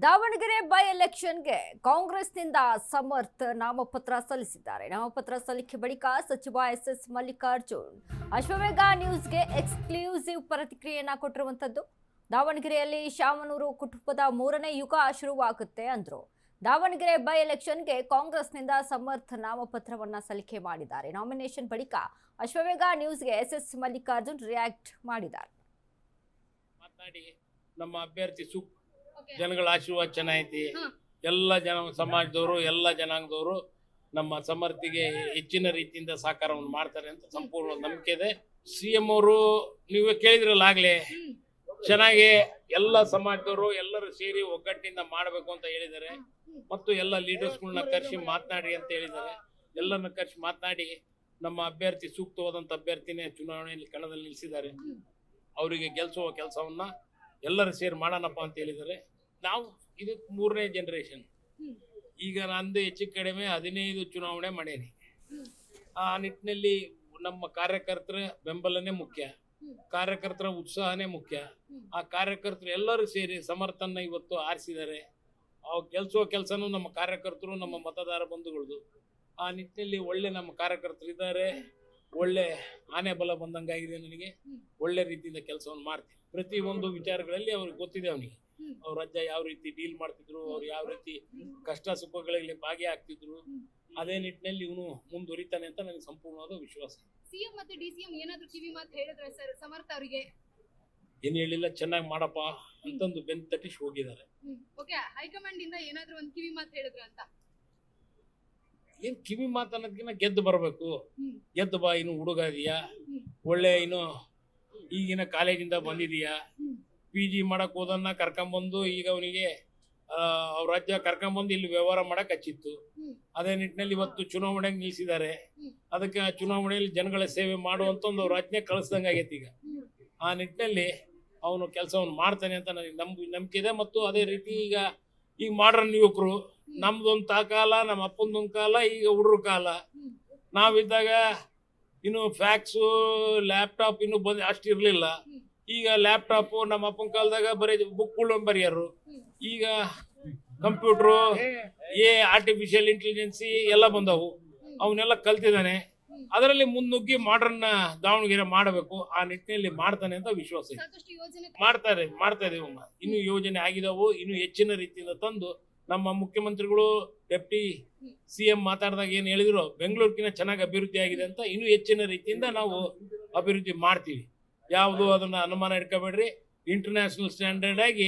Davanagere by ಎಲೆಕ್ಷನ್ಗೆ ಕಾಂಗ್ರೆಸ್ನಿಂದ ಸಮರ್ಥ ನಾಮಪತ್ರ ಸಲ್ಲಿಸಿದ್ದಾರೆ. ನಾಮಪತ್ರ ಸಲ್ಲಿಕೆ ಬಳಿಕ ಸಚಿವ ಎಸ್ ಮಲ್ಲಿಕಾರ್ಜುನ್ ಅಶ್ವವೇಗ ನ್ಯೂಸ್ಗೆ ಎಕ್ಸ್ಕ್ಲೂಸಿವ್ ಪ್ರತಿಕ್ರಿಯೆಯನ್ನ ಕೊಟ್ಟಿರುವಂತದ್ದು. ದಾವಣಗೆರೆಯಲ್ಲಿ ಶಾಮನೂರು ಕುಟುಂಬದ 3ನೇ ಯುಗ ಶುರುವಾಗುತ್ತೆ ಅಂದ್ರು. ದಾವಣಗೆರೆ ಬೈ ಎಲೆಕ್ಷನ್ಗೆ ಕಾಂಗ್ರೆಸ್ನಿಂದ ಸಮರ್ಥ ನಾಮಪತ್ರವನ್ನ ಸಲ್ಲಿಕೆ ಮಾಡಿದ್ದಾರೆ. ನಾಮಿನೇಷನ್ ಬಳಿಕ ಅಶ್ವವೇಗ ನ್ಯೂಸ್ಗೆ ಎಸ್ ಮಲ್ಲಿಕಾರ್ಜುನ್ ರಿಯಾಕ್ಟ್ ಮಾಡಿದ್ದಾರೆ. ನಮ್ಮ ಅಭ್ಯರ್ಥಿ ಜನಗಳ ಆಶೀರ್ವಾದ ಚೆನ್ನಾಗೈತಿ. ಎಲ್ಲ ಜನ ಸಮಾಜದವರು ಎಲ್ಲ ಜನಾಂಗದವರು ನಮ್ಮ ಸಮರ್ಥಿಗೆ ಹೆಚ್ಚಿನ ರೀತಿಯಿಂದ ಸಹಕಾರವನ್ನು ಮಾಡ್ತಾರೆ ಅಂತ ಸಂಪೂರ್ಣ ನಂಬಿಕೆ ಇದೆ. ಸಿಎಂ ಅವರು ನೀವೇ ಕೇಳಿದ್ರಲ್ಲ ಆಗ್ಲೇ, ಚೆನ್ನಾಗಿ ಎಲ್ಲ ಸಮಾಜದವರು ಎಲ್ಲರೂ ಸೇರಿ ಒಗ್ಗಟ್ಟಿನಿಂದ ಮಾಡಬೇಕು ಅಂತ ಹೇಳಿದ್ದಾರೆ. ಮತ್ತು ಎಲ್ಲ ಲೀಡರ್ಸ್ಗಳನ್ನ ಕರೆಸಿ ಮಾತನಾಡಿ ಅಂತ ಹೇಳಿದ್ದಾರೆ. ಎಲ್ಲರನ್ನ ಕರೆಸಿ ಮಾತನಾಡಿ ನಮ್ಮ ಅಭ್ಯರ್ಥಿ ಸೂಕ್ತವಾದಂಥ ಅಭ್ಯರ್ಥಿನೇ ಚುನಾವಣೆಯಲ್ಲಿ ಕಣದಲ್ಲಿ ನಿಲ್ಲಿಸಿದ್ದಾರೆ. ಅವರಿಗೆ ಗೆಲ್ಲಿಸುವ ಕೆಲಸವನ್ನ ಎಲ್ಲರೂ ಸೇರಿ ಮಾಡೋಣಪ್ಪ ಅಂತ ಹೇಳಿದ್ದಾರೆ. ನಾವು ಇದು 3ನೇ ಜನರೇಷನ್. ಈಗ ನಂದು ಹೆಚ್ಚು ಕಡಿಮೆ 15 ಚುನಾವಣೆ ಮಾಡೇನಿ. ಆ ನಿಟ್ಟಿನಲ್ಲಿ ನಮ್ಮ ಕಾರ್ಯಕರ್ತರ ಬೆಂಬಲನೇ ಮುಖ್ಯ, ಕಾರ್ಯಕರ್ತರ ಉತ್ಸಾಹನೇ ಮುಖ್ಯ. ಆ ಕಾರ್ಯಕರ್ತರು ಎಲ್ಲರೂ ಸೇರಿ ಸಮರ್ಥನ ಇವತ್ತು ಆರಿಸಿದ್ದಾರೆ. ಅವು ಗೆಲ್ಲಿಸುವ ಕೆಲಸನೂ ನಮ್ಮ ಕಾರ್ಯಕರ್ತರು, ನಮ್ಮ ಮತದಾರ ಬಂಧುಗಳದು. ಆ ನಿಟ್ಟಿನಲ್ಲಿ ಒಳ್ಳೆ ನಮ್ಮ ಕಾರ್ಯಕರ್ತರು ಇದ್ದಾರೆ. ಒಳ್ಳೆ ಆನೆ ಬಲ ಬಂದಂಗಾಗಿದೆ ನನಗೆ. ಒಳ್ಳೆ ರೀತಿಯಿಂದ ಕೆಲಸವನ್ನು ಮಾಡ್ತೀವಿ. ಪ್ರತಿಯೊಂದು ವಿಚಾರಗಳಲ್ಲಿ ಅವ್ರಿಗೆ ಗೊತ್ತಿದೆ. ಅವನಿಗೆ ಅವ್ರ ರಾಜ್ಯ ಯಾವ ರೀತಿ ಡೀಲ್ ಮಾಡ್ತಿದ್ರು, ಅವ್ರು ಯಾವ ರೀತಿ ಕಷ್ಟ ಸುಖಗಳಲ್ಲಿ ಭಾಗಿಯಾಗ್ತಿದ್ರು. ಅದೇ ನಿಟ್ಟಿನಲ್ಲಿ ಇವನು ಮುಂದುವರಿತಾನೆ ಅಂತ ನನಗೆ ಸಂಪೂರ್ಣವಾದ ವಿಶ್ವಾಸ. ಸಿಎಂ ಮತ್ತೆ ಡಿಸಿಎಂ ಏನಾದ್ರು ಕಿವಿ ಮಾತು ಹೇಳಿದ್ರೆ ಸರ್ ಸಮರ್ಥ ಅವರಿಗೆ? ಏನು ಹೇಳಿಲ್ಲ, ಚೆನ್ನಾಗಿ ಮಾಡಪ್ಪ ಅಂತಂದು ಬೆನ್ನು ತಟ್ಟಿಸಿ ಹೋಗಿದ್ದಾರೆ. ಓಕೆ, ಹೈಕಮಾಂಡ್ ಇಂದ ಏನಾದ್ರು ಒಂದು ಕಿವಿ ಮಾತು ಹೇಳಿದ್ರ ಅಂತ? ಏನ್ ಕಿವಿ ಮಾತು ಅನ್ನೋದಕ್ಕಿಂತ ಗೆದ್ದು ಬರಬೇಕು. ಗೆದ್ದು ಬಾ, ಇನ್ನು ಹುಡುಗ ಇದೆಯಾ, ಒಳ್ಳೆ ಇನ್ನು ಈಗಿನ ಕಾಲೇಜಿಂದ ಬಂದಿದೀಯಾ, PG ಮಾಡಕ್ ಹೋದನ್ನ ಕರ್ಕೊಂಬಂದು ಈಗ ಅವನಿಗೆ ಅವ್ರ ರಾಜ್ಯ ಕರ್ಕೊಂಬಂದು ಇಲ್ಲಿ ವ್ಯವಹಾರ ಮಾಡಕ್ ಹಚ್ಚಿತ್ತು. ಅದೇ ನಿಟ್ಟಿನಲ್ಲಿ ಇವತ್ತು ಚುನಾವಣೆಗೆ ನಿಲ್ಲಿಸಿದ್ದಾರೆ. ಅದಕ್ಕೆ ಆ ಚುನಾವಣೆಯಲ್ಲಿ ಜನಗಳ ಸೇವೆ ಮಾಡುವಂತ ಒಂದು ರಾಜ್ಯ ಕಳಿಸ್ದಂಗೆ ಆಗೈತಿ. ಈಗ ಆ ನಿಟ್ಟಿನಲ್ಲಿ ಅವನು ಕೆಲಸವನ್ನು ಮಾಡ್ತಾನೆ ಅಂತ ನನಗೆ ನಂಬಿಕೆ ಇದೆ. ಮತ್ತು ಅದೇ ರೀತಿ ಈಗ ಮಾಡರ್ನ್ ಯುವಕರು, ನಮ್ದೊಂದು ಕಾಲ, ನಮ್ಮ ಅಪ್ಪಂದೊಂದು ಕಾಲ, ಈಗ ಹುಡುಗ್ರ ಕಾಲ. ನಾವಿದ್ದಾಗ ಇನ್ನು ಫ್ಯಾಕ್ಸು ಲ್ಯಾಪ್ಟಾಪ್ ಇನ್ನು ಅಷ್ಟು ಇರಲಿಲ್ಲ. ಈಗ ಲ್ಯಾಪ್ಟಾಪು ನಮ್ಮ ಅಪ್ಪನ ಕಾಲದಾಗ ಬರೀ ಬುಕ್ಗಳು ಬರೆಯೋರು. ಈಗ ಕಂಪ್ಯೂಟ್ರು, ಆರ್ಟಿಫಿಷಿಯಲ್ ಇಂಟೆಲಿಜೆನ್ಸಿ ಎಲ್ಲ ಬಂದವು. ಅವನ್ನೆಲ್ಲ ಕಲ್ತಿದ್ದಾನೆ. ಅದರಲ್ಲಿ ಮುನ್ನುಗ್ಗಿ ಮಾಡರ್ನ್ ದಾವಣಗೆರೆ ಮಾಡಬೇಕು. ಆ ನಿಟ್ಟಿನಲ್ಲಿ ಮಾಡ್ತಾನೆ ಅಂತ ವಿಶ್ವಾಸ ಇದೆ. ಮಾಡ್ತಾ ಇದೀವಿ. ಇನ್ನು ಯೋಜನೆ ಆಗಿದಾವು. ಇನ್ನು ಹೆಚ್ಚಿನ ರೀತಿಯಿಂದ ತಂದು ನಮ್ಮ ಮುಖ್ಯಮಂತ್ರಿಗಳು, ಡೆಪ್ಟಿ CM ಮಾತಾಡಿದಾಗ ಏನು ಹೇಳಿದ್ರು, ಬೆಂಗಳೂರಿನ ಚೆನ್ನಾಗಿ ಅಭಿವೃದ್ಧಿ ಆಗಿದೆ ಅಂತ. ಇನ್ನೂ ಹೆಚ್ಚಿನ ರೀತಿಯಿಂದ ನಾವು ಅಭಿವೃದ್ಧಿ ಮಾಡ್ತೀವಿ. ಯಾವುದು ಅದನ್ನ ಅನುಮಾನ ಇಟ್ಕೋಬೇಡ್ರಿ. ಇಂಟರ್ನ್ಯಾಷನಲ್ ಸ್ಟ್ಯಾಂಡರ್ಡ್ ಆಗಿ